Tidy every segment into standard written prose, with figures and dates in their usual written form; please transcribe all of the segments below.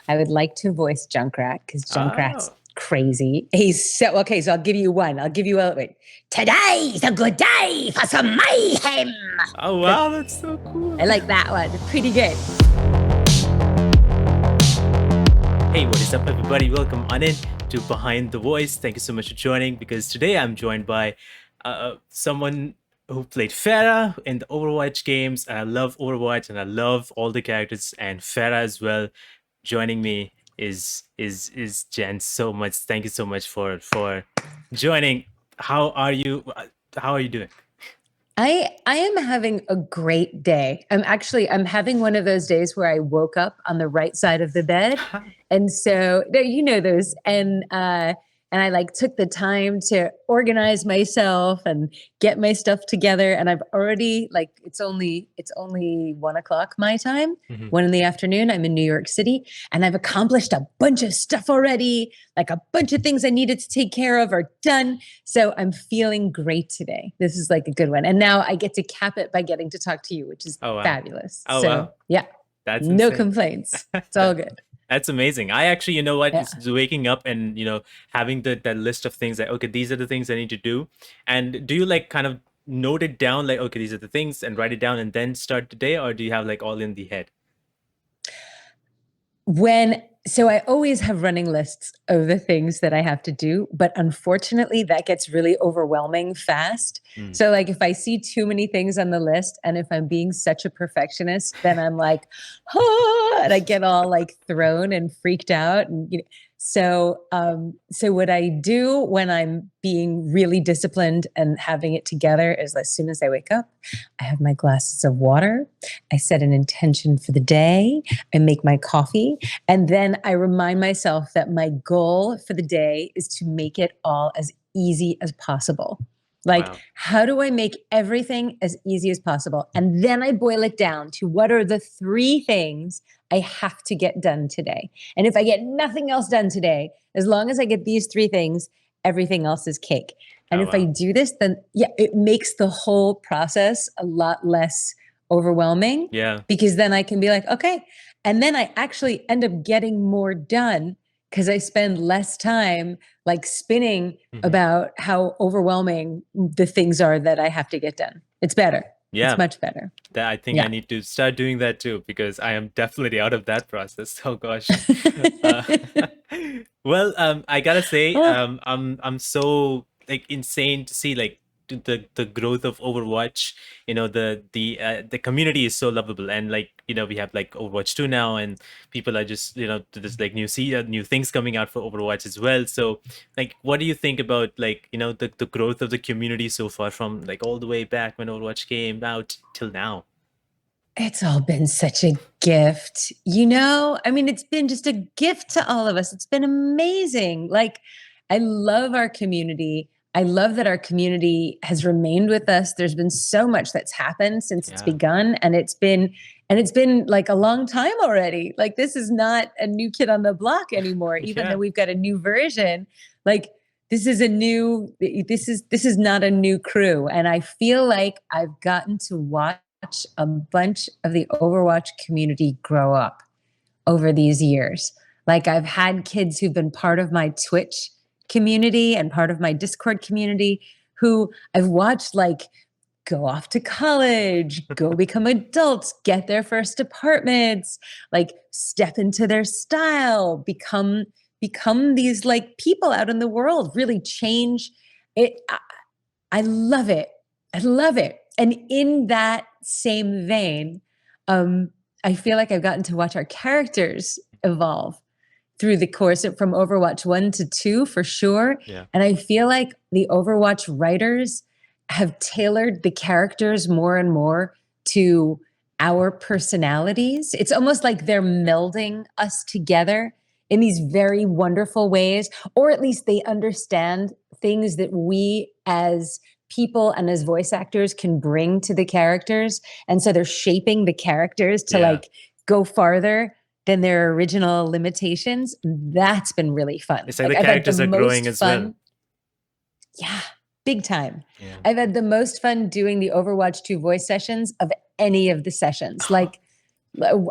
I would like to voice Junkrat because Junkrat's Oh, crazy. He's so okay. So I'll give you one. I'll give you a wait. Today's a good day for some mayhem. oh That, wow, that's so cool. I like that one. Pretty good. Hey, what is up, everybody? Welcome on in to Behind the Voice. Thank you so much for joining because today I'm joined by someone who played Pharah in the Overwatch games. And I love Overwatch and I love all the characters and Pharah as well. Joining me is Jen. So much. Thank you so much for joining. How are you? How are you doing? I am having a great day. I'm having one of those days where I woke up on the right side of the bed. And so you know those and I like took the time to organize myself and get my stuff together. And I've already like it's only 1 o'clock my time, Mhm. 1 in the afternoon. I'm in New York City and I've accomplished a bunch of stuff already. Like a bunch of things I needed to take care of are done. So I'm feeling great today. This is like a good one. And now I get to cap it by getting to talk to you, which is Oh wow. fabulous. Oh So wow. yeah, That's no insane. complaints. It's all good. That's amazing. I actually, you know what, Yeah. just waking up and having that list of things like, okay, these are the things I need to do. And do you like kind of note it down, like, okay, these are the things, and write it down and then start the day, or do you have like all in the head? So I always have running lists of the things that I have to do, but unfortunately that gets really overwhelming fast. Mm. So like if I see too many things on the list and if I'm being such a perfectionist, then I'm like, oh, and I get all like thrown and freaked out. And so what I do when I'm being really disciplined and having it together is as soon as I wake up, I have my glasses of water. I set an intention for the day. I make my coffee. And then I remind myself that my goal for the day is to make it all as easy as possible. Like, Wow. how do I make everything as easy as possible? And then I boil it down to what are the three things I have to get done today? And if I get nothing else done today, as long as I get these three things, everything else is cake. And Oh if I wow. do this, then yeah, it makes the whole process a lot less overwhelming Yeah. because then I can be like, okay. And then I actually end up getting more done because I spend less time like spinning Mhm. about how overwhelming the things are that I have to get done. It's better. It's Yeah. much better. That I think I Yeah. need to start doing that too because I am definitely out of that process. Oh gosh. Uh, well, I gotta say, Oh, I'm so like insane to see like the growth of Overwatch. The community is so lovable, and like we have like Overwatch 2 now, and people are just there's like new things coming out for Overwatch as well. So like, what do you think about like the growth of the community so far from like all the way back when Overwatch came out till now? it's all been such a gift. I mean, it's been just a gift to all of us. It's been amazing. Like, I love our community. I love that our community has remained with us. There's been so much that's happened since it's Yeah. begun, and it's been like a long time already. Like, this is not a new kid on the block anymore, even though Yeah. we've got a new version. Like, this is not a new crew. And I feel like I've gotten to watch a bunch of the Overwatch community grow up over these years. Like I've had kids who've been part of my Twitch community and part of my Discord community who I've watched like go off to college, go become adults, get their first apartments, like step into their style, become these like people out in the world, really change it. I love it. I love it. And in that same vein, I feel like I've gotten to watch our characters evolve through the course from Overwatch 1 to 2 for sure. Yeah. And I feel like the Overwatch writers have tailored the characters more and more to our personalities. It's almost like they're melding us together in these very wonderful ways, or at least they understand things that we as people and as voice actors can bring to the characters. And so they're shaping the characters to Yeah. like go farther than their original limitations. That's been really fun. It's like the Like I've had the characters are growing most as well. fun. Yeah, big time. Yeah. I've had the most fun doing the Overwatch 2 voice sessions of any of the sessions. Like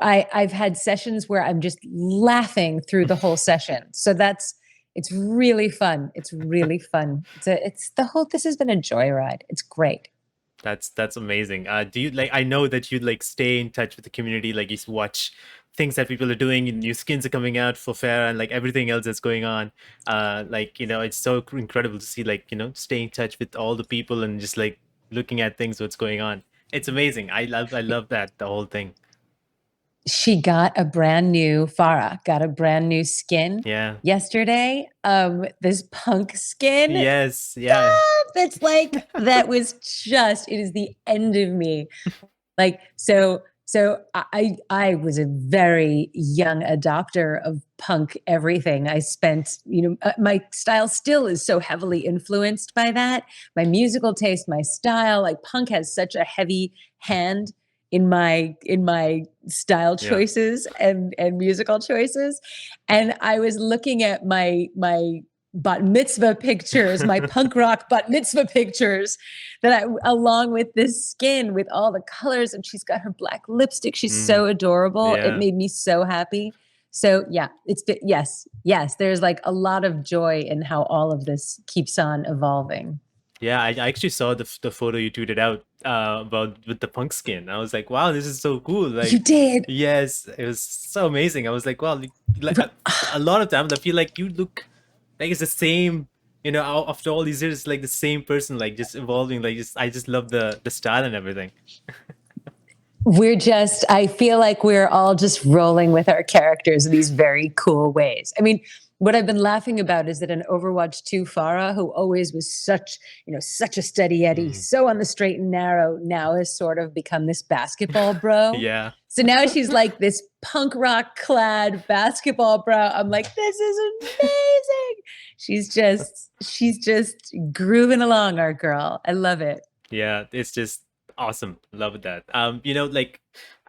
I've had sessions where I'm just laughing through the whole session. So it's really fun. It's really fun. It's the whole, this has been a joyride. It's great. That's amazing. Do you like? I know that you like stay in touch with the community. Like you watch things that people are doing, and new skins are coming out for Pharah, and like everything else that's going on. Like it's so incredible to see like stay in touch with all the people and just like looking at things what's going on. It's amazing. I love that the whole thing. She got a brand new Farah got a brand new skin Yeah. yesterday. This punk skin. Yes. Yeah. Stop! It's like that was just, it is the end of me. Like, I was a very young adopter of punk everything. I spent, my style still is so heavily influenced by that. My musical taste, my style, like punk has such a heavy hand in my style Yeah. choices and musical choices. And I was looking at my bat mitzvah pictures, my punk rock bat mitzvah pictures that along with this skin with all the colors, and she's got her black lipstick. She's so adorable. It Yeah. made me so happy. So yeah, yes. There's like a lot of joy in how all of this keeps on evolving. Yeah, I actually saw the photo you tweeted out about with the punk skin. I was like, wow, this is so cool. You Like, did. yes, it was so amazing. I was like, wow, like a lot of times I feel like you look like it's the same, after all these years, like the same person, like just evolving. Like, I just love the style and everything. I feel like we're all just rolling with our characters in these very cool ways. I mean, what I've been laughing about is that in Overwatch 2, Farah, who always was such a steady Eddie, Mhm. so on the straight and narrow, now has sort of become this basketball bro. Yeah. So now she's like this punk rock clad basketball bro. I'm like, this is amazing. She's just grooving along, our girl. I love it. Yeah, it's just awesome. Love that. Like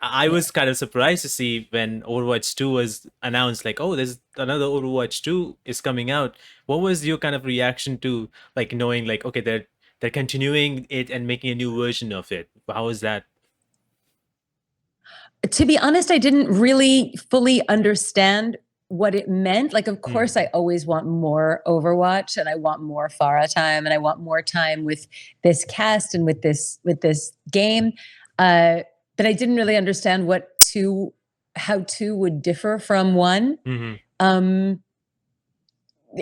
I Yeah. was kind of surprised to see when Overwatch 2 was announced, like, oh, there's another Overwatch 2 is coming out. What was your kind of reaction to like knowing like, okay, they're continuing it and making a new version of it? How was that? To be honest, I didn't really fully understand what it meant. Like, of course, I always want more Overwatch and I want more Farah time and I want more time with this cast and with this game. But I didn't really understand how two would differ from one. Mm-hmm.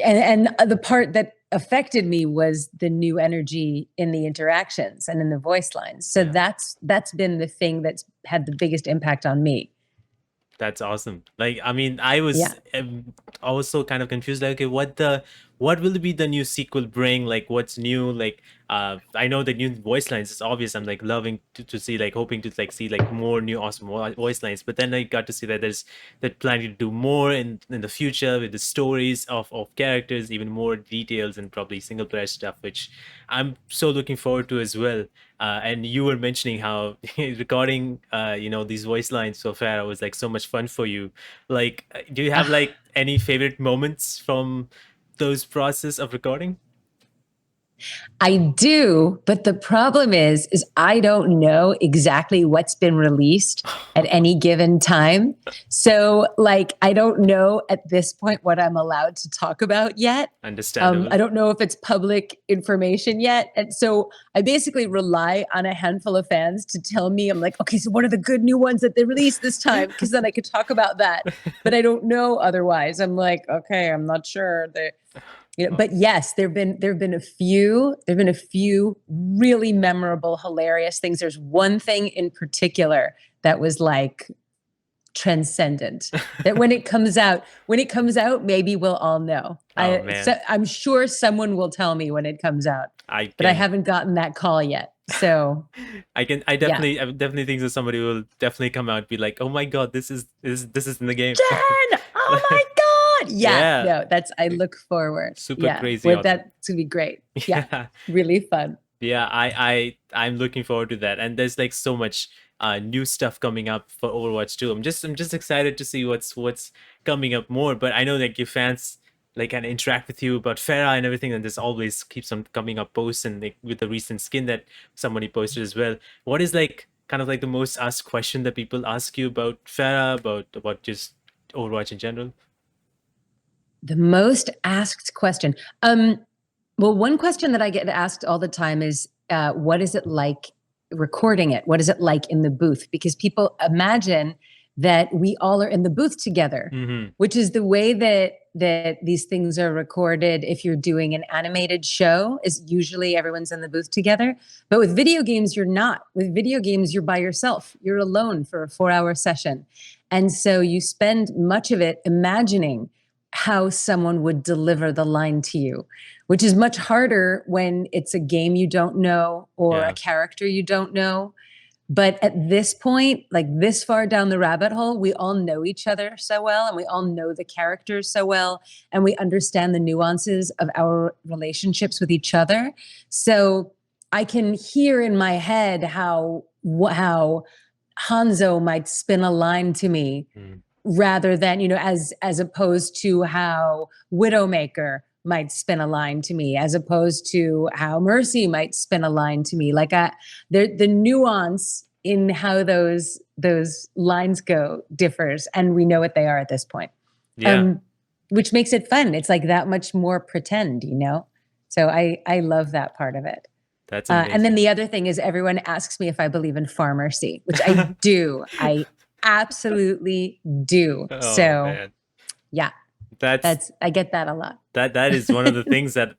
And the part that affected me was the new energy in the interactions and in the voice lines. So Yeah. that's been the thing that's had the biggest impact on me. That's awesome. Like, I mean, I was Yeah. also kind of confused. Like, okay, what will be the new sequel bring? Like, what's new? Like, I know the new voice lines is obvious. I'm like loving to see, like, hoping to like see like more new awesome voice lines. But then I got to see that they're planning to do more in the future with the stories of characters, even more details and probably single player stuff, which I'm so looking forward to as well. And you were mentioning how recording, these voice lines so far was like so much fun for you. Like, do you have like any favorite moments from those process of recording? I do, but the problem is I don't know exactly what's been released at any given time. So like I don't know at this point what I'm allowed to talk about yet. Understandable. I don't know if it's public information yet. And so I basically rely on a handful of fans to tell me, I'm like, okay, so what are the good new ones that they released this time? Because then I could talk about that. But I don't know otherwise. I'm like, okay, I'm not sure. But yes, there've been a few really memorable, hilarious things. There's one thing in particular that was like transcendent. That when it comes out, maybe we'll all know. Oh man, I'm sure someone will tell me when it comes out, I but I can. haven't gotten that call yet. So I can. I yeah, definitely. I definitely think that somebody will definitely come out and be like, "Oh my god, this is in the game." Jen, oh my God. Yeah, Yeah, no, I look forward. super Yeah, crazy with awesome. that's gonna be great. Yeah, Yeah. really fun. Yeah, I'm looking forward to that. And there's like so much new stuff coming up for Overwatch 2. I'm just excited to see what's coming up more. But I know like your fans like can interact with you about Pharah and everything, and there's always keeps on coming up posts and like with the recent skin that somebody posted as well. What is like kind of like the most asked question that people ask you about Pharah, about just Overwatch in general? The most asked question. Well, one question that I get asked all the time is, what is it like recording it? What is it like in the booth? Because people imagine that we all are in the booth together, Mm-hmm. which is the way that these things are recorded. If you're doing an animated show, is usually everyone's in the booth together. But with video games, you're not. With video games, you're by yourself. You're alone for a 4-hour session, and so you spend much of it imagining how someone would deliver the line to you, which is much harder when it's a game you don't know or a Yeah. character you don't know. But at this point, like this far down the rabbit hole, we all know each other so well and we all know the characters so well and we understand the nuances of our relationships with each other. So I can hear in my head how Hanzo might spin a line to me Mm. rather than, as opposed to how Widowmaker might spin a line to me, as opposed to how Mercy might spin a line to me. Like the nuance in how those lines go differs, and we know what they are at this point. Yeah. Which makes it fun. It's like that much more pretend, So I love that part of it. That's And then amazing. the other thing is everyone asks me if I believe in pharmacy, which I do. I absolutely do. Oh So man. yeah, That's I get that a lot. that is one of the things that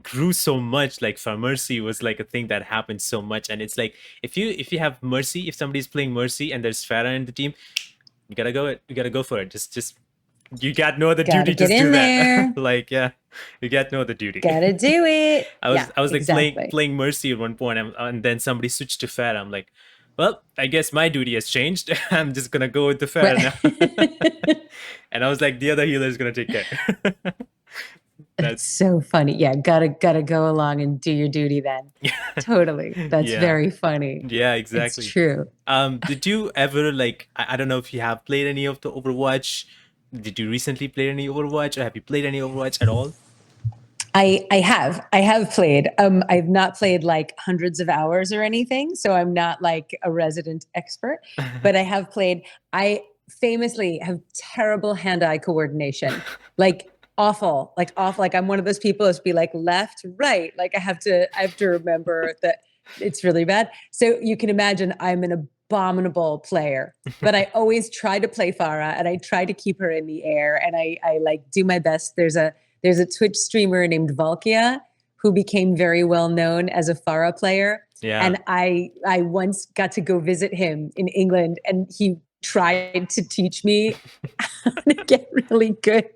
grew so much. Like for Mercy was like a thing that happened so much, and it's like if you have Mercy, if somebody's playing Mercy and there's Pharah in the team, you gotta go for it. Just you got no other Gotta duty, get just do in that. there. Like, yeah, you got no other duty. Gotta do it. Yeah, I was like exactly. playing Mercy at one point, and then somebody switched to Pharah. I'm like, well, I guess my duty has changed. I'm just gonna go with the Pharah now. And I was like, the other healer is gonna take care. That's That's so funny. Yeah, gotta go along and do your duty then. Totally. That's yeah, very funny. yeah, It's exactly. true. Did you ever like? I don't know if you have played any of the Overwatch. Did you recently play any Overwatch, or have you played any Overwatch at all? I have played. I've not played like hundreds of hours or anything, so I'm not like a resident expert, but I have played. I famously have terrible hand-eye coordination. Like awful, like awful. Like I'm one of those people who's be like left, right. Like I have to remember that it's really bad. So you can imagine I'm an abominable player, but I always try to play Farah and I try to keep her in the air and I like do my best. There's a Twitch streamer named Valkia who became very well known as a Pharah player. Yeah. And I once got to go visit him in England and he tried to teach me how to get really good.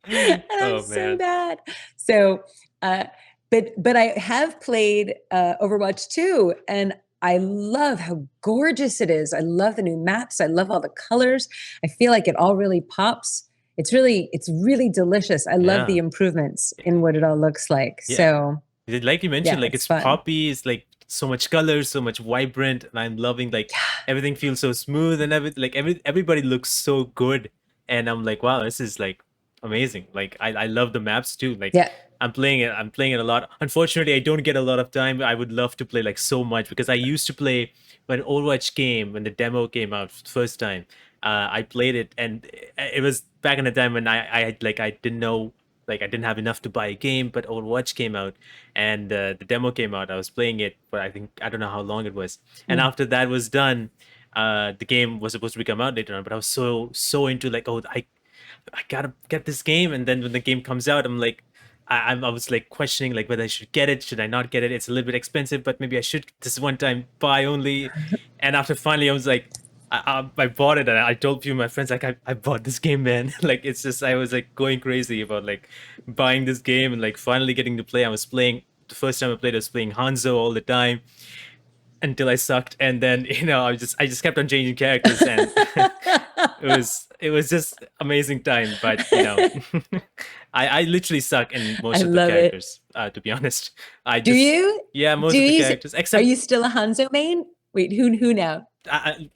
And I'm Oh so man. bad. So but I have played Overwatch 2 and I love how gorgeous it is. I love the new maps. I love all the colors. I feel like it all really pops. It's really delicious. I love the Yeah. improvements in what it all looks like. Yeah. So Like you mentioned, yeah, like it's it's fun. poppy, it's like so much color, so much vibrant, and I'm loving like everything feels so smooth and everybody looks so good. And I'm like, wow, this is like amazing. Like I love the maps too. Like Yeah. I'm playing it a lot. Unfortunately, I don't get a lot of time. I would love to play like so much because I used to play when Overwatch came, when the demo came out first time. I played it, and it was back in the time when I didn't know, like I didn't have enough to buy a game, but Overwatch came out and the demo came out. I was playing it, but I don't know how long it was. And Mm. after that was done, the game was supposed to come out later on, but I was so into like, oh, I gotta get this game. And then when the game comes out, I'm like, I was like questioning like whether I should get it, should I not get it? It's a little bit expensive, but maybe I should. This one time buy only. And after finally, I was like, I bought it, and I told a few of my friends like I bought this game, man. Like it's just I was like going crazy about like buying this game and like finally getting to play. I was playing the first time I played, I was playing Hanzo all the time until I sucked, and then I just kept on changing characters, and it was just amazing time. But I literally suck in I most of the love it. characters. To be honest, I Do just you? yeah, Do most of the you? characters Are except you still a Hanzo main? Wait, who now?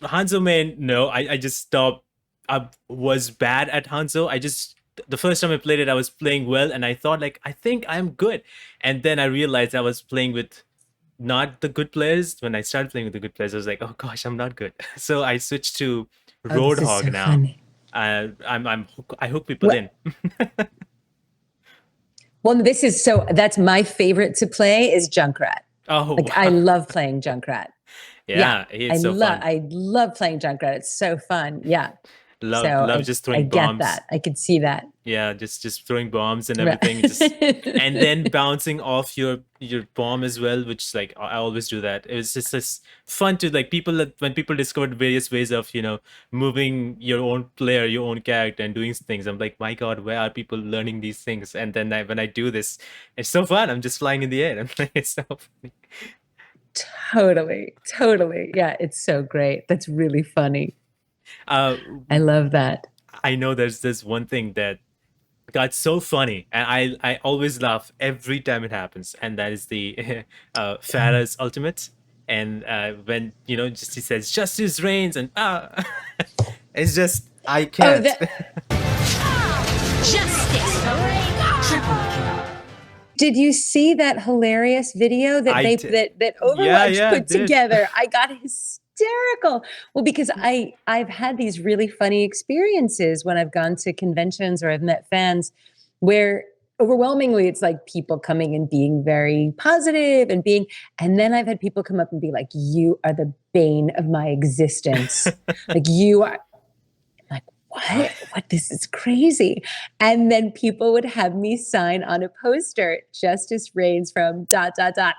Hanzo man. No, I just stopped. I was bad at Hanzo. I just the first time I played it, I was playing well, and I thought like I think I'm good, and then I realized I was playing with not the good players. When I started playing with the good players, I was like, oh gosh, I'm not good. So I switched to Oh, this is Roadhog so now. funny. I hook people Well, in. well, this is so. That's my favorite to play is Junkrat. Oh Like I wow. love playing Junkrat. Yeah, Yeah, it's so fun. I love playing Junkrat. It's so fun. Yeah. So Love just I throwing get bombs. that. I could see that. Yeah, just throwing bombs and everything. Just and Right. then bouncing off your bomb as well, which like I always do that. It was just this fun to like people that when people discovered various ways of moving your own player, your own character, and doing things. I'm like, my God, where are people learning these things? And then when I do this, it's so fun. I'm just flying in the air. I'm like, it's so funny. Totally. Totally. Yeah, it's so great. That's really funny. Uh, I love that. I know there's this one thing that got so funny, and I always laugh every time it happens, and that is the Farah's ultimate. And when just he says justice reigns, and it's just I Oh, can't. that did you see that hilarious video that I did. that Yeah, Overwatch yeah, I put did. together? I got hysterical. Well, because I've had these really funny experiences when I've gone to conventions or I've met fans where overwhelmingly it's like people coming and being very positive and then I've had people come up and be like, you are the bane of my existence. Like you are like, what this is crazy. And then people would have me sign on a poster, justice reigns from dot dot dot,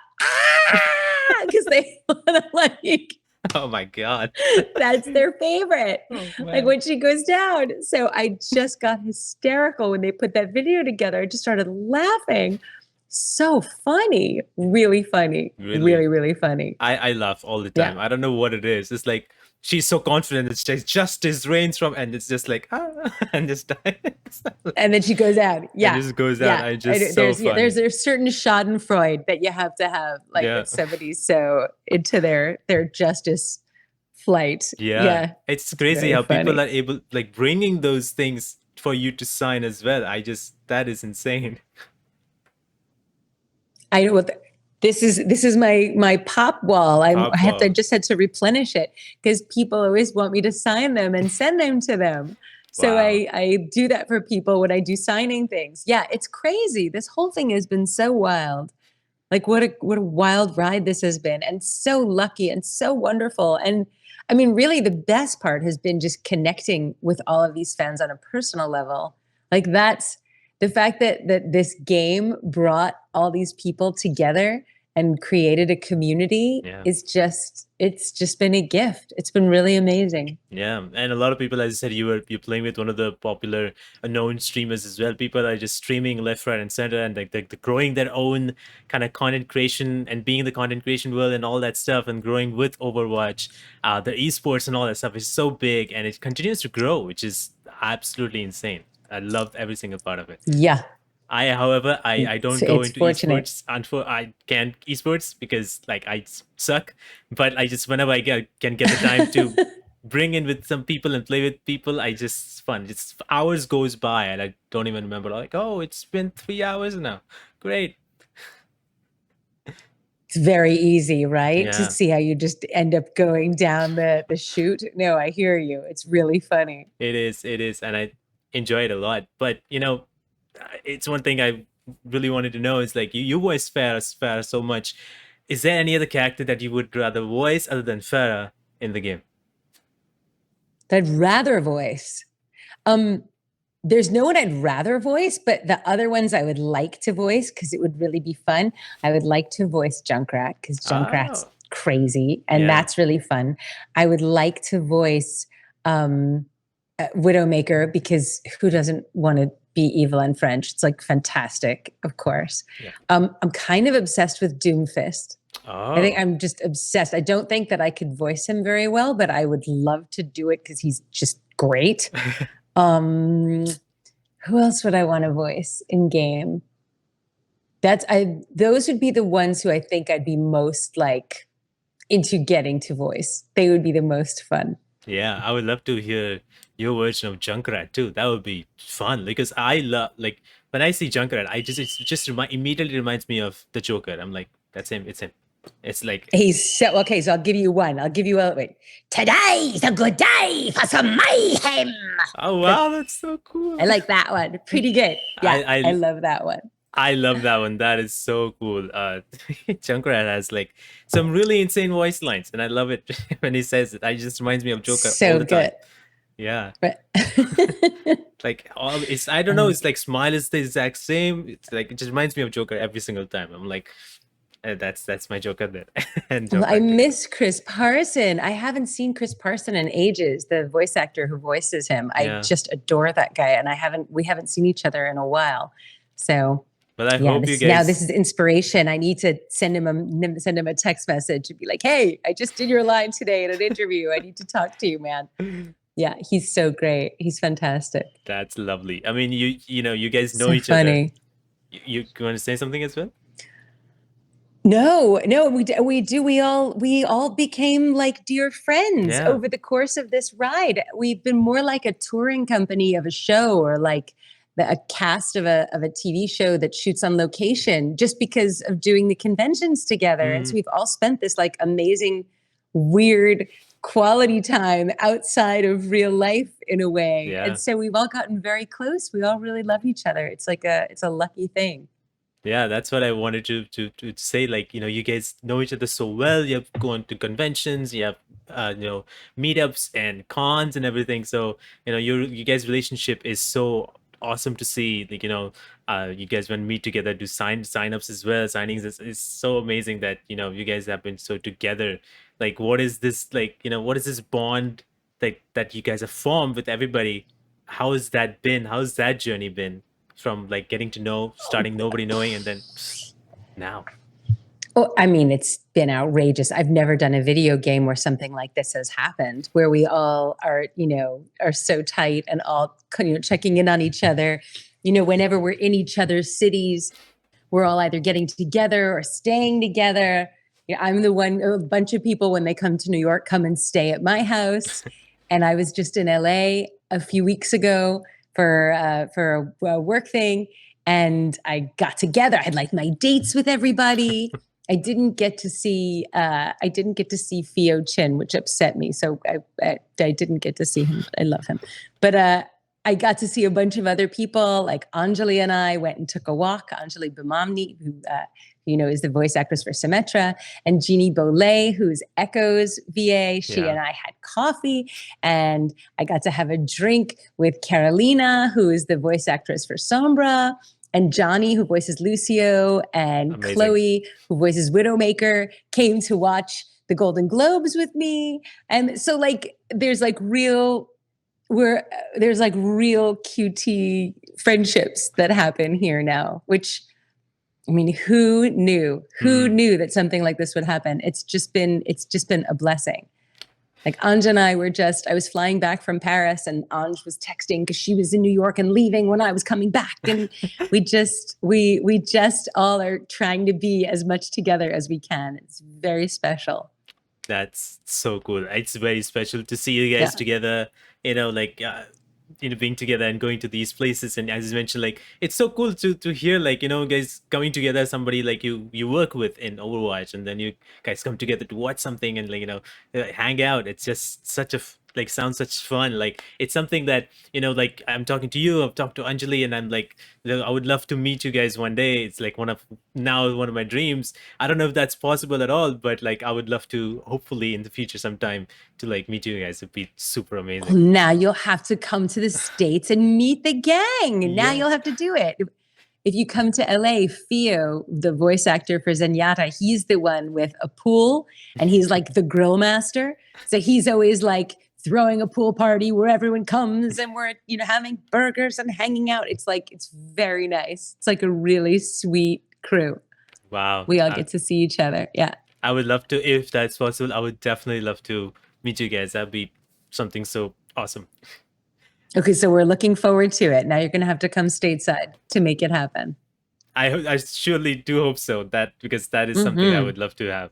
because they want to like Oh my God. that's their favorite. Oh Like man. when she goes down. So I just got hysterical when they put that video together. I just started laughing. So funny. Really funny. Really, Really, really funny. I laugh all the Yeah. time. I don't know what it is. It's like she's so confident that says justice reigns from, and it's just like and just And then she goes out. and Yeah. just goes out. Yeah. I just so There's funny. there's certain Schadenfreude that you have to have, like Yeah. when somebody's so into their justice flight. Yeah, Yeah. it's It's crazy very how people funny. are able like bringing those things for you to sign as well. That is insane. I know what this is my pop wall. I have to Papa. just had to replenish it because people always want me to sign them and send them to them. So Wow. I do that for people when I do signing things. Yeah, it's crazy. This whole thing has been so wild. Like what a wild ride this has been, and so lucky and so wonderful. And I mean, really, the best part has been just connecting with all of these fans on a personal level. Like that's the fact that this game brought all these people together and created a community Yeah. is just it's just been a gift. It's been really amazing. Yeah, and a lot of people, as you said, you're playing with one of the popular known streamers as well. People are just streaming left, right, and center, and like they're growing their own kind of content creation and being in the content creation world and all that stuff, and growing with Overwatch, the esports and all that stuff is so big, and it continues to grow, which is absolutely insane. I loved every single part of it. Yeah, However, I don't go it's into fortunate. esports. I can't esports because like I suck. But I just whenever can get the time to bring in with some people and play with people, it's fun. Just hours goes by and I don't even remember. Like, oh, it's been 3 hours now. Great. It's very easy, right? To Yeah, see how you just end up going down the chute. No, I hear you. It's really funny. it is. It is, and I enjoy it a lot. But it's one thing I really wanted to know is like you voice Farah so much. Is there any other character that you would rather voice other than Farah in the game? I'd rather voice. Um, there's no one I'd rather voice, but the other ones I would like to voice because it would really be fun. I would like to voice Junkrat because Junkrat's Oh, crazy and yeah. that's really fun. I would like to voice Widowmaker because who doesn't want to be evil and French? It's like fantastic, of course. Yeah. I'm kind of obsessed with Doomfist. I think Oh, I'm just obsessed. I don't think that I could voice him very well, but I would love to do it because he's just great. Um, who else would I want to voice in game? Those would be the ones who I think I'd be most like into getting to voice. They would be the most fun. yeah. I would love to hear your version of Junkrat too. That would be fun because I love like when I see Junkrat, it just immediately reminds me of the Joker. I'm like, that's him. It's him. It's like, He's so okay. So I'll give you one. I'll give you a wait. Today's a good day for some mayhem. oh That, wow, that's so cool. I like that one. Pretty good. Yeah, I I love that one. I love that one. That is so cool. Junkrat has like some really insane voice lines, and I love it when he says it. It just reminds me of Joker all So the time. good. Yeah, But like all it's I don't know. It's like smile is the exact same. It's like it just reminds me of Joker every single time. I'm like, that's my Joker there, and well, I Junkrat together. miss Chris Parson. I haven't seen Chris Parson in ages, the voice actor who voices him. I Yeah, just adore that guy, and we haven't seen each other in a while. So but I yeah, hope you this guys. is inspiration. I need to send him a text message and be like, "Hey, I just did your line today in an interview. I need to talk to you, man." Yeah, he's so great. He's fantastic. That's lovely. I mean, you know you guys know So each other. funny. You want to say something as well? No, no, we do. We all became like dear friends Yeah. over the course of this ride. We've been more like a touring company of a show, or like a cast of a TV show that shoots on location, just because of doing the conventions together. And so Mm, we've all spent this like amazing, weird quality time outside of real life in a way. yeah. And so we've all gotten very close. We all really love each other. It's a lucky thing. Yeah, that's what I wanted to say. Like, you know, you guys know each other so well. You have gone to conventions, you have meetups and cons and everything. So, you know, you guys' relationship is so awesome to see. Like, you know, you guys when meet together, do sign-ups as well. Signings is so amazing that, you know, you guys have been so together. Like, what is this like, you know, what is this bond that you guys have formed with everybody? How has that been? How's that journey been? From like getting to know, starting nobody knowing, and then now. Oh, I mean, it's been outrageous. I've never done a video game where something like this has happened, where we all are, are so tight and all, checking in on each other. Whenever we're in each other's cities, we're all either getting together or staying together. Yeah, I'm the one, a bunch of people when they come to New York come and stay at my house. And I was just in LA a few weeks ago for a work thing, and I got together. I had like my dates with everybody. I didn't get to see Theo Chin, which upset me. So I didn't get to see him. I love him, but I got to see a bunch of other people. Like Anjali and I went and took a walk. Anjali Bhamamni, who is the voice actress for Symmetra, and Jeannie Bollet, who's Echo's VA. She and I had coffee, and I got to have a drink with Carolina, who is the voice actress for Sombra, and Johnny, who voices Lucio, and Amazing. Chloe, who voices Widowmaker, came to watch the Golden Globes with me. And so like there's like real QT friendships that happen here now, which, I mean, who knew? Who knew that something like this would happen? It's just been a blessing. Like Anj and I I was flying back from Paris, and Anj was texting because she was in New York and leaving when I was coming back. And we just all are trying to be as much together as we can. It's very special. That's so cool. It's very special to see you guys together, like being together and going to these places. And as you mentioned, like it's so cool to hear, like, guys coming together, somebody like you work with in Overwatch, and then you guys come together to watch something and, like, hang out. It's just such a like sounds such fun. Like it's something that, like I'm talking to you, I've talked to Anjali, and I'm like, I would love to meet you guys one day. It's like one of my dreams. I don't know if that's possible at all, but like I would love to, hopefully in the future sometime, to like meet you guys. It'd be super amazing. Well, now you'll have to come to the States and meet the gang. Now you'll have to do it. If you come to LA, Theo, the voice actor for Zenyatta, he's the one with a pool, and he's like the grill master. So he's always like throwing a pool party where everyone comes and we're, having burgers and hanging out. It's very nice. It's like a really sweet crew. Wow. We all get to see each other. Yeah. I would love to, if that's possible, I would definitely love to meet you guys. That'd be something so awesome. Okay, so we're looking forward to it. Now you're going to have to come stateside to make it happen. I surely do hope so, because that is something I would love to have.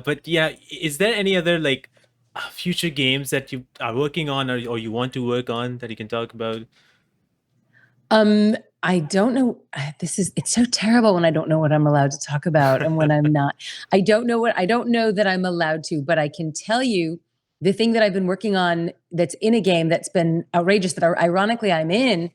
But yeah, is there any other like future games that you are working on, or you want to work on, that you can talk about? I don't know. It's so terrible when I don't know what I'm allowed to talk about and when I'm not. I don't know that I'm allowed to, but I can tell you the thing that I've been working on that's in a game that's been outrageous, that ironically I'm in.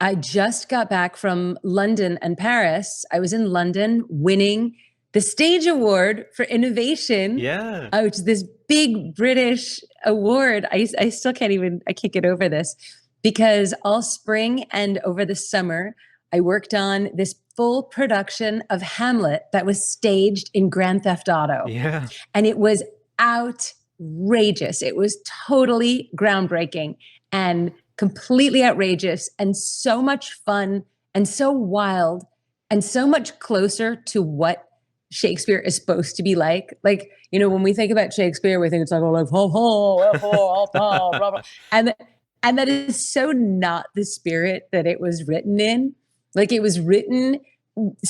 I just got back from London and Paris. I was in London winning the Stage Award for Innovation, Yeah. which is this big British award. I still I can't get over this because all spring and over the summer, I worked on this full production of Hamlet that was staged in Grand Theft Auto. Yeah. And it was outrageous. It was totally groundbreaking and completely outrageous and so much fun and so wild and so much closer to what Shakespeare is supposed to be like. Like, you know, when we think about Shakespeare, we think it's like, oh, like, ho, ho, ho, blah, blah. And that is so not the spirit that it was written in. Like, it was written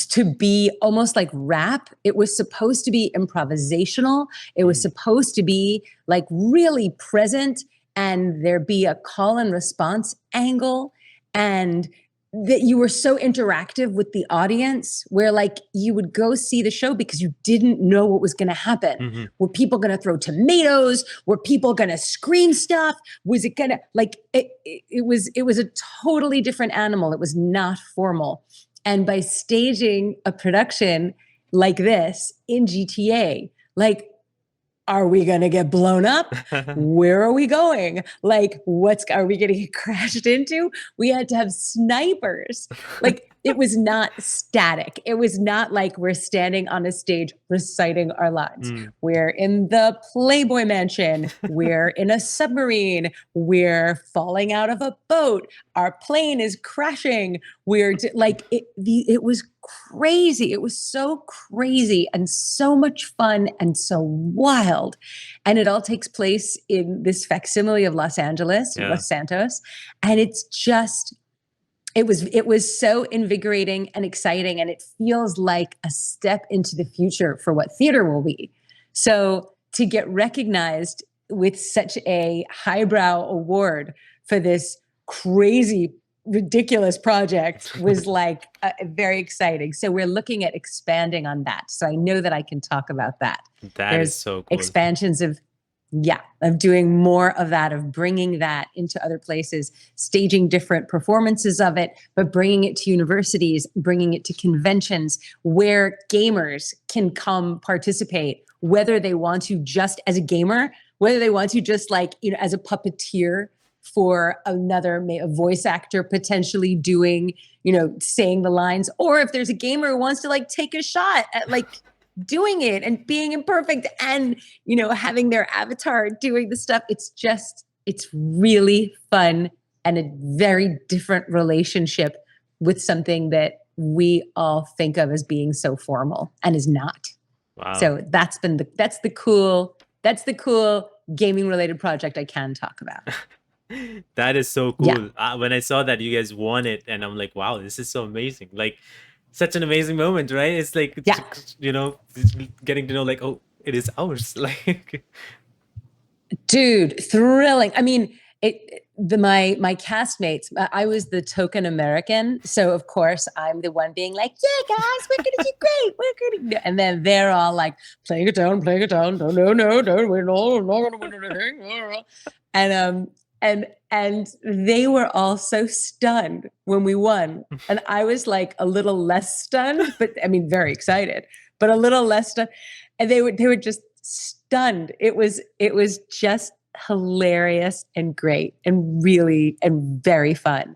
to be almost like rap. It was supposed to be improvisational. It was supposed to be like really present, and there be a call and response angle, and that you were so interactive with the audience where like you would go see the show because you didn't know what was going to happen. Mm-hmm. Were people going to throw tomatoes? Were people going to scream stuff? Was it going to like it was a totally different animal. It was not formal. And by staging a production like this in GTA, like, are we going to get blown up? Where are we going? Like, are we going to get crashed into? We had to have snipers. Like, it was not static. It was not like we're standing on a stage reciting our lines. We're in the Playboy Mansion. We're in a submarine. We're falling out of a boat. Our plane is crashing. It was crazy. It was so crazy and so much fun and so wild. And it all takes place in this facsimile of Los Angeles, Los Santos. And it's just, it was so invigorating and exciting. And it feels like a step into the future for what theater will be. So to get recognized with such a highbrow award for this crazy, ridiculous project was like very exciting. So we're looking at expanding on that. So I know that I can talk about that. There's so cool. Expansions of doing more of that, of bringing that into other places, staging different performances of it, but bringing it to universities, bringing it to conventions where gamers can come participate, whether they want to just as a gamer, whether they want to just like, you know, as a puppeteer for a voice actor potentially doing, you know, saying the lines, or if there's a gamer who wants to like take a shot at like doing it and being imperfect and, you know, having their avatar doing the stuff. It's really fun and a very different relationship with something that we all think of as being so formal and is not. Wow. So that's the cool gaming related project I can talk about. That is so cool. When I saw that you guys won it, and I'm like, wow, this is so amazing. Like, such an amazing moment, right? It's like, you know, getting to know like, oh, it is ours. Like, dude, thrilling. I mean, my castmates, I was the token American. So of course I'm the one being like, yeah, guys, we're going to do great. We're going to, and then they're all like playing it down. No, we're not going to win anything. And they were all so stunned when we won. And I was like a little less stunned, but I mean, very excited, but a little less stunned. And they were just stunned. It was just hilarious and great and really and very fun.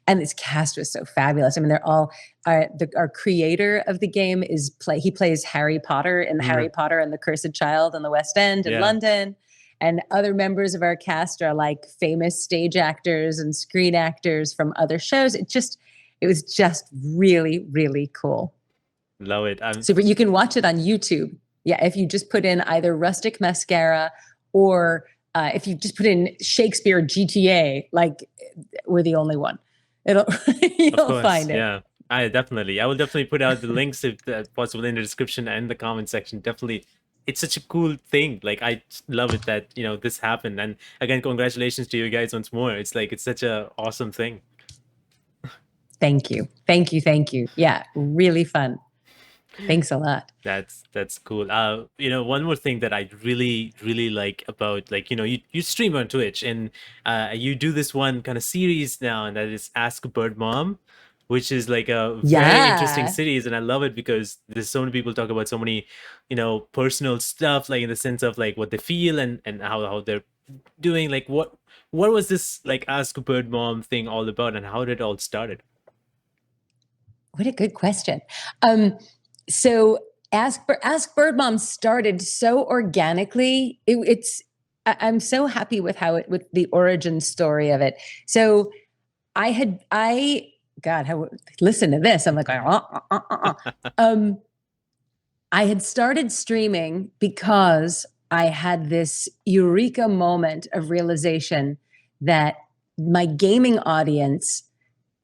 And this cast was so fabulous. I mean, they're all our creator of the game he plays Harry Potter in Harry Potter and the Cursed Child in the West End in London. And other members of our cast are like famous stage actors and screen actors from other shows. It was just really, really cool. Love it. So you can watch it on YouTube. Yeah, if you just put in either Rustic Mascara or if you just put in Shakespeare GTA, like we're the only one. You'll find it. Yeah, I will definitely put out the links if possible in the description and the comment section. Definitely. It's such a cool thing. Like, I love it that, you know, this happened. And again, congratulations to you guys once more. It's like, it's such a awesome thing. Thank you. Thank you. Thank you. Yeah, really fun. Thanks a lot. That's cool. One more thing that I really like about, like, you stream on Twitch, and you do this one kind of series now, and that is Ask Bird Mom, which is like a very interesting Yeah. series, and I love it because there's so many people talk about so many, personal stuff, like in the sense of like what they feel and how they're doing. Like what was this like Ask Bird Mom thing all about, and how did it all started? What a good question. So Ask Bird Mom started so organically. I'm so happy with with the origin story of it. So I God, listen to this. I'm like, I had started streaming because I had this eureka moment of realization that my gaming audience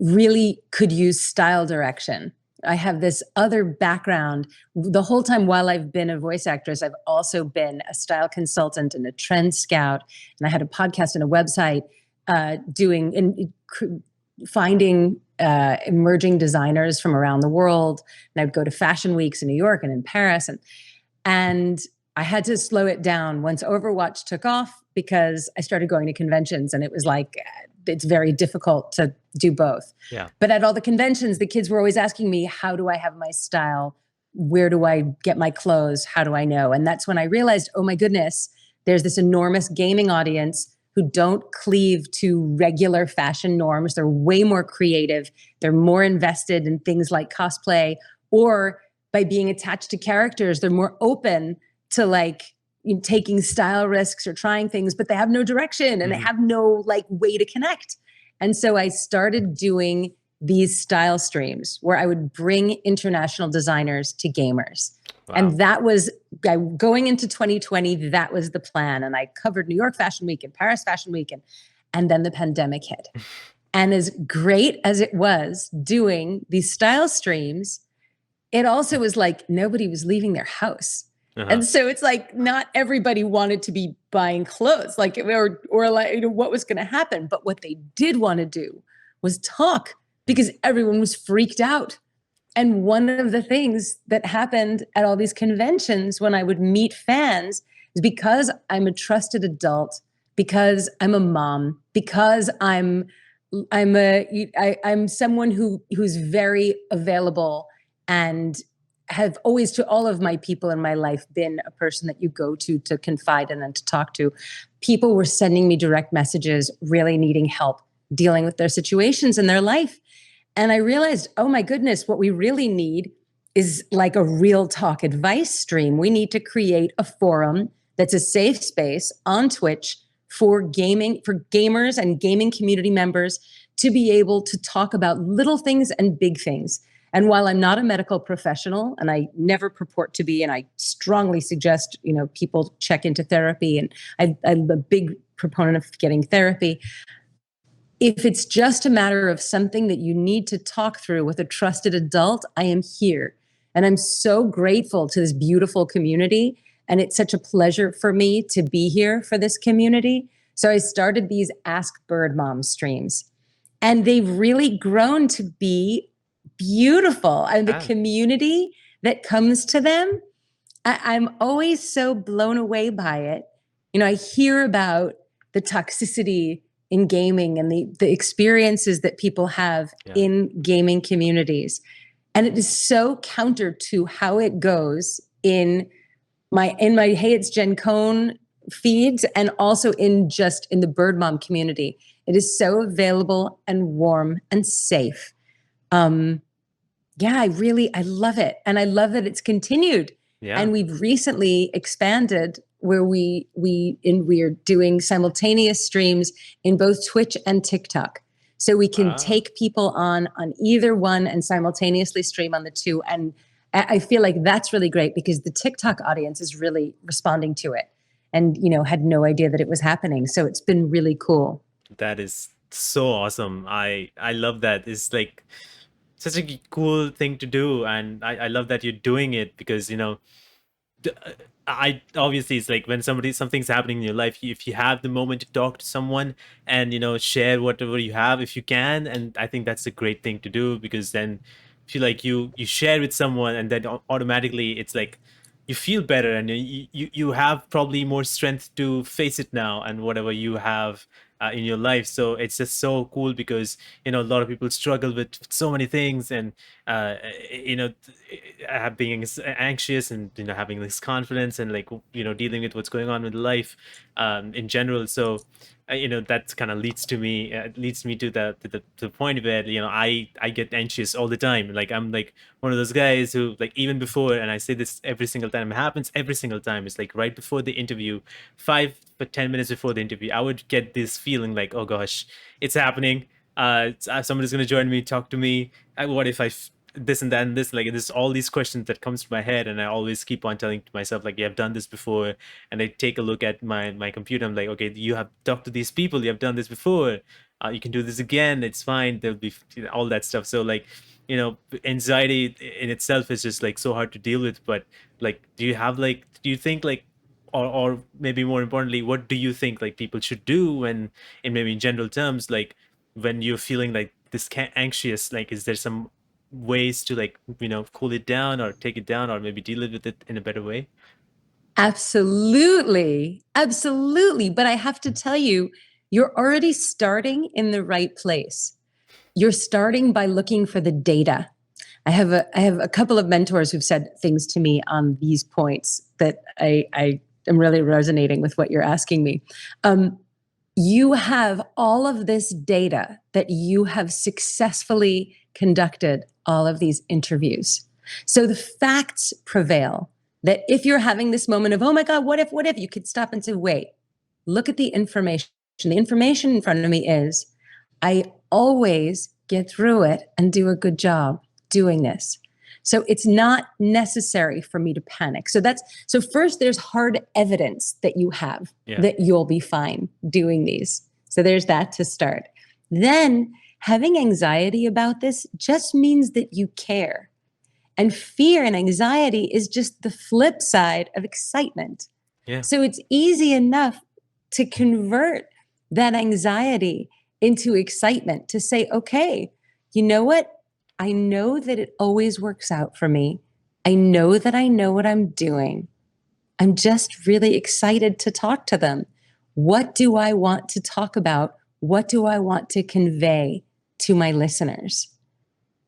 really could use style direction. I have this other background. The whole time while I've been a voice actress, I've also been a style consultant and a trend scout. And I had a podcast and a website doing and finding emerging designers from around the world. And I'd go to fashion weeks in New York and in Paris. And I had to slow it down once Overwatch took off because I started going to conventions and it was like, it's very difficult to do both. Yeah. But at all the conventions, the kids were always asking me, how do I have my style? Where do I get my clothes? How do I know? And that's when I realized, oh my goodness, there's this enormous gaming audience who don't cleave to regular fashion norms. They're way more creative. They're more invested in things like cosplay, or by being attached to characters, they're more open to like taking style risks or trying things, but they have no direction and they have no like way to connect. And so I started doing these style streams where I would bring international designers to gamers. Wow. And that was going into 2020, that was the plan. And I covered New York Fashion Week and Paris Fashion Week, and then the pandemic hit. And as great as it was doing these style streams, it also was like nobody was leaving their house. And so it's like not everybody wanted to be buying clothes, like or like what was going to happen. But what they did want to do was talk because everyone was freaked out. And one of the things that happened at all these conventions when I would meet fans is because I'm a trusted adult, because I'm a mom, because I'm someone who's very available and have always, to all of my people in my life, been a person that you go to confide in and to talk to. People were sending me direct messages, really needing help dealing with their situations in their life. And I realized, oh my goodness, what we really need is like a real talk advice stream. We need to create a forum that's a safe space on Twitch for gamers and gaming community members to be able to talk about little things and big things. And while I'm not a medical professional, and I never purport to be, and I strongly suggest, people check into therapy, and I'm a big proponent of getting therapy. If it's just a matter of something that you need to talk through with a trusted adult, I am here. And I'm so grateful to this beautiful community. And it's such a pleasure for me to be here for this community. So I started these AskBirdMom streams. And they've really grown to be beautiful. And the community that comes to them, I'm always so blown away by it. I hear about the toxicity in gaming and the experiences that people have in gaming communities. And it is so counter to how it goes in my Hey It's Jen Cohn feeds, and also in the Bird Mom community. It is so available and warm and safe. I love it. And I love that it's continued. Yeah. And we've recently expanded where we're doing simultaneous streams in both Twitch and TikTok. So we can take people on either one and simultaneously stream on the two. And I feel like that's really great because the TikTok audience is really responding to it and, had no idea that it was happening. So it's been really cool. That is so awesome. I love that. It's like such a cool thing to do. And I love that you're doing it because, I obviously it's like when something's happening in your life, if you have the moment to talk to someone and share whatever you have if you can, and I think that's a great thing to do, because then feel like you share with someone, and then automatically it's like you feel better, and you have probably more strength to face it now and whatever you have in your life. So it's just so cool, because a lot of people struggle with so many things, and uh, you know being anxious, and having this confidence, and like dealing with what's going on with life in general. So that kind of leads me to the point where I get anxious all the time. Like I'm like one of those guys who, like, even before, and I say this every single time, it happens every single time, it's like right before the interview, 5 or 10 minutes before the interview, I would get this feeling like, oh gosh, it's happening. Somebody's going to join me, talk to me. What if this and that and this, like, there's all these questions that comes to my head, and I always keep on telling to myself, like, yeah, I've done this before. And I take a look at my computer, I'm like, okay, you have talked to these people, you have done this before, you can do this again, it's fine, there'll be all that stuff. So like, anxiety in itself is just like so hard to deal with. But like, do you think like, or maybe more importantly, what do you think like people should do when, in maybe in general terms, like when you're feeling like this anxious, like is there some ways to, like, cool it down or take it down, or maybe deal with it in a better way? Absolutely. Absolutely. But I have to tell you, you're already starting in the right place. You're starting by looking for the data. I have a couple of mentors who've said things to me on these points that I am really resonating with what you're asking me. You have all of this data that you have successfully conducted all of these interviews. So the facts prevail that if you're having this moment of, oh my God, what if, you could stop and say, wait, look at the information. The information in front of me is, I always get through it and do a good job doing this. So it's not necessary for me to panic. So first there's hard evidence that you have that you'll be fine doing these. So there's that to start. Then having anxiety about this just means that you care. And fear and anxiety is just the flip side of excitement. Yeah. So it's easy enough to convert that anxiety into excitement, to say, okay, you know what? I know that it always works out for me. I know that I know what I'm doing. I'm just really excited to talk to them. What do I want to talk about? What do I want to convey to my listeners?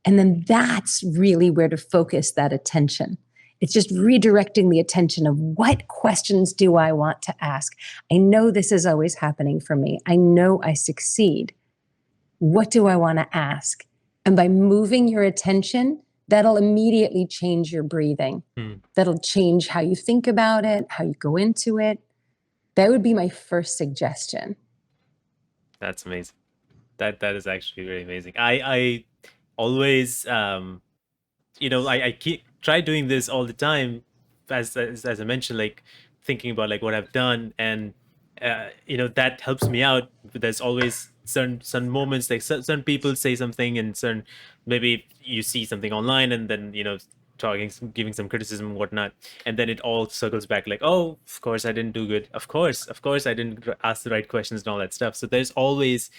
And then that's really where to focus that attention. It's just redirecting the attention of, what questions do I want to ask? I know this is always happening for me. I know I succeed. What do I want to ask? And by moving your attention, that'll immediately change your breathing. That'll change how you think about it, how you go into it. That would be my first suggestion. That's amazing. That is actually very amazing. I always I keep try doing this all the time, as I mentioned, like thinking about like what I've done, and that helps me out. There's always certain moments, like certain people say something, and certain, maybe you see something online, and then talking, giving some criticism and whatnot, and then it all circles back like, oh, of course I didn't do good, of course I didn't ask the right questions and all that stuff. So there's always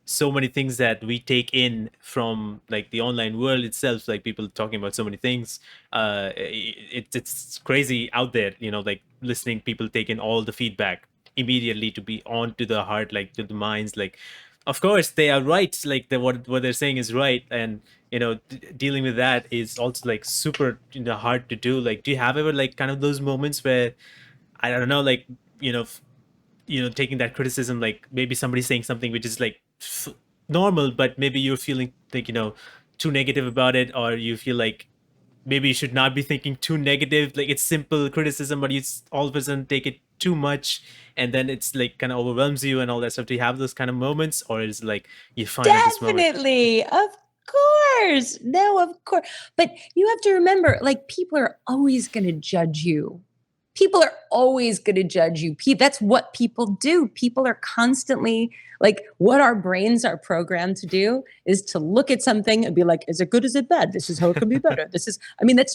so many things that we take in from like the online world itself, like people talking about so many things. It's crazy out there, like listening, people take in all the feedback immediately to be on to the heart, like to the minds, like of course they are right, like what they're saying is right. And dealing with that is also like super hard to do. Like, do you have ever like kind of those moments where, I don't know, like taking that criticism, like maybe somebody saying something which is like normal, but maybe you're feeling like too negative about it, or you feel like maybe you should not be thinking too negative, like it's simple criticism, but you all of a sudden take it too much, and then it's like kind of overwhelms you and all that stuff. Do you have those kind of moments, or is it like you find at this moment? Definitely. Of course. No, of course. But you have to remember, like, people are always going to judge you. People are always going to judge you. That's what people do. People are constantly, like, what our brains are programmed to do is to look at something and be like, is it good? Is it bad? This is how it could be better. That's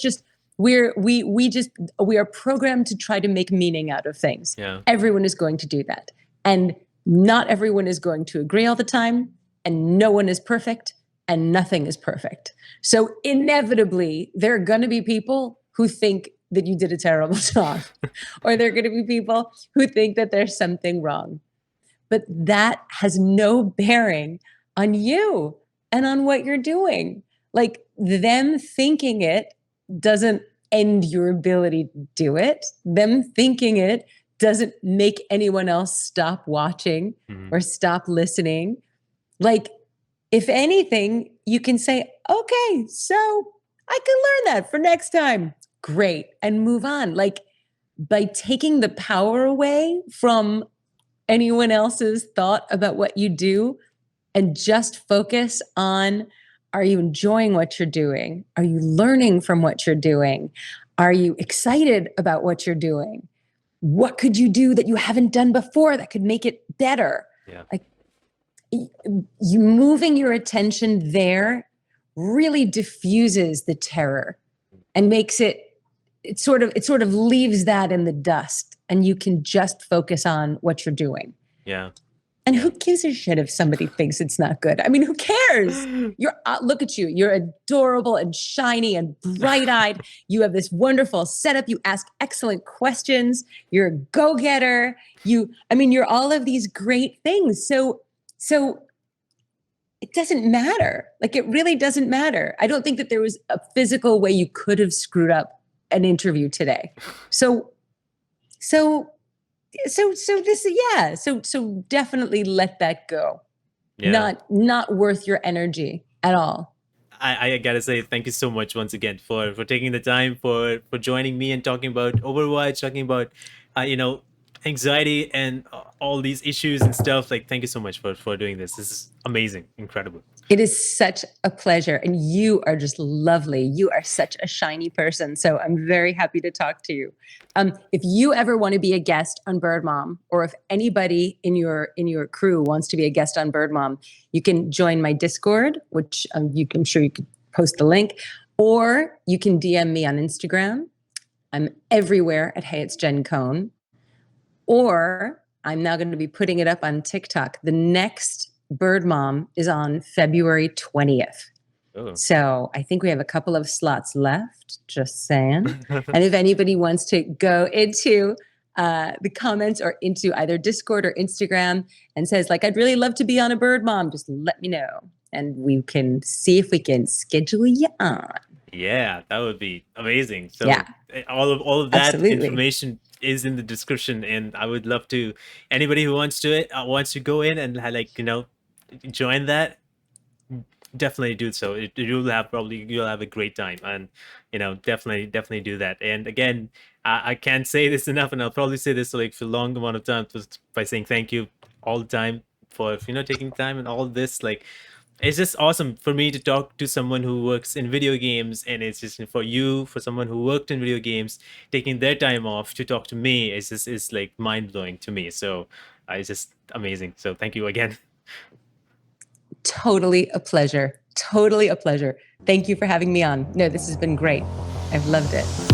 just we are programmed to try to make meaning out of things. Yeah. Everyone is going to do that. And not everyone is going to agree all the time, and no one is perfect, and nothing is perfect. So inevitably, there are going to be people who think that you did a terrible job, or there are going to be people who think that there's something wrong. But that has no bearing on you and on what you're doing. Like, them thinking it doesn't end your ability to do it. Them thinking it doesn't make anyone else stop watching or stop listening. Like, if anything, you can say, okay, so I can learn that for next time. Great. And move on. Like, by taking the power away from anyone else's thought about what you do and just focus on, are you enjoying what you're doing? Are you learning from what you're doing? Are you excited about what you're doing? What could you do that you haven't done before that could make it better? Yeah. Like, you moving your attention there really diffuses the terror and makes it sort of leaves that in the dust, and you can just focus on what you're doing. Yeah. And who gives a shit if somebody thinks it's not good? I mean, who cares? You're look at you. You're adorable and shiny and bright-eyed. You have this wonderful setup. You ask excellent questions. You're a go-getter. You're all of these great things. So it doesn't matter. Like, it really doesn't matter. I don't think that there was a physical way you could have screwed up an interview today. So definitely let that go. Yeah. Not worth your energy at all. I gotta say thank you so much once again for taking the time for joining me and talking about Overwatch, talking about anxiety and all these issues and stuff. Like, thank you so much for doing this. This is amazing, incredible. It is such a pleasure, and you are just lovely. You are such a shiny person, so I'm very happy to talk to you. If you ever want to be a guest on BirdMom, or if anybody in your crew wants to be a guest on BirdMom, you can join my Discord, which I'm sure you could post the link, or you can DM me on Instagram. I'm everywhere at Hey, it's Jen Cohn. Or I'm now going to be putting it up on TikTok. The next BirdMom is on February 20th. Oh. So I think we have a couple of slots left, just saying. And if anybody wants to go into the comments or into either Discord or Instagram and says, like, I'd really love to be on a BirdMom, just let me know. And we can see if we can schedule you on. Yeah, that would be amazing. So yeah, all of that absolutely. information is in the description, and I would love to, anybody who wants to go in and join that, definitely do so. You'll have a great time, and definitely do that. And again, I can't say this enough, and I'll probably say this like for a long amount of time, just by saying thank you all the time for taking time and all this. Like, it's just awesome for me to talk to someone who works in video games, and it's just for someone who worked in video games, taking their time off to talk to me is like mind-blowing to me. So it's just amazing. So thank you again. Totally a pleasure. Totally a pleasure. Thank you for having me on. No, this has been great. I've loved it.